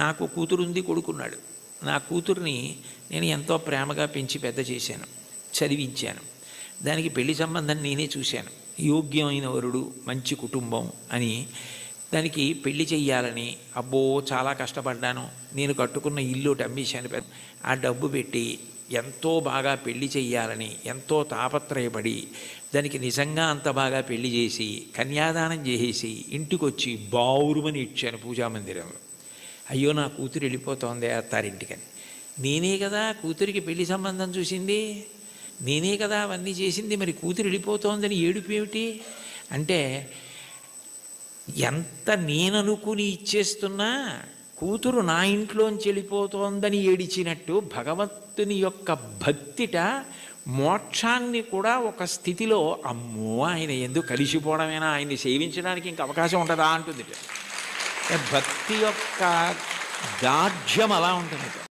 నాకు కూతురుంది, కొడుకున్నాడు. నా కూతుర్ని నేను ఎంతో ప్రేమగా పెంచి పెద్ద చేశాను, చదివించాను. దానికి పెళ్లి సంబంధం నేనే చూశాను. యోగ్యమైన వరుడు, మంచి కుటుంబం అని దానికి పెళ్లి చెయ్యాలని అబ్బో చాలా కష్టపడ్డాను. నేను కట్టుకున్న ఇల్లు అమ్మేశాను. ఆ డబ్బు పెట్టి ఎంతో బాగా పెళ్లి చెయ్యాలని ఎంతో తాపత్రయపడి దానికి నిజంగా అంత బాగా పెళ్లి చేసి కన్యాదానం చేసేసి ఇంటికొచ్చి బావురుమని ఇచ్చాను పూజామందిరంలో. అయ్యో నా కూతురు వెళ్ళిపోతోంది అత్తారింటికని. నేనే కదా కూతురికి పెళ్లి సంబంధం చూసింది, నేనే కదా అవన్నీ చేసింది, మరి కూతురు వెళ్ళిపోతోందని ఏడుపు ఏమిటి అంటే, ఎంత నేననుకుని ఇచ్చేస్తున్నా కూతురు నా ఇంట్లోంచి వెళ్ళిపోతోందని ఏడిచినట్టు భగవంతుని యొక్క భక్తిట మోక్షాన్ని కూడా ఒక స్థితిలో అమ్మో ఆయన ఎందుకు కలిసిపోవడమేనా, ఆయన్ని సేవించడానికి ఇంక అవకాశం ఉంటుందా అంటుంది. భక్తి యొక్క దాఢ్యం అలా ఉంటుంది.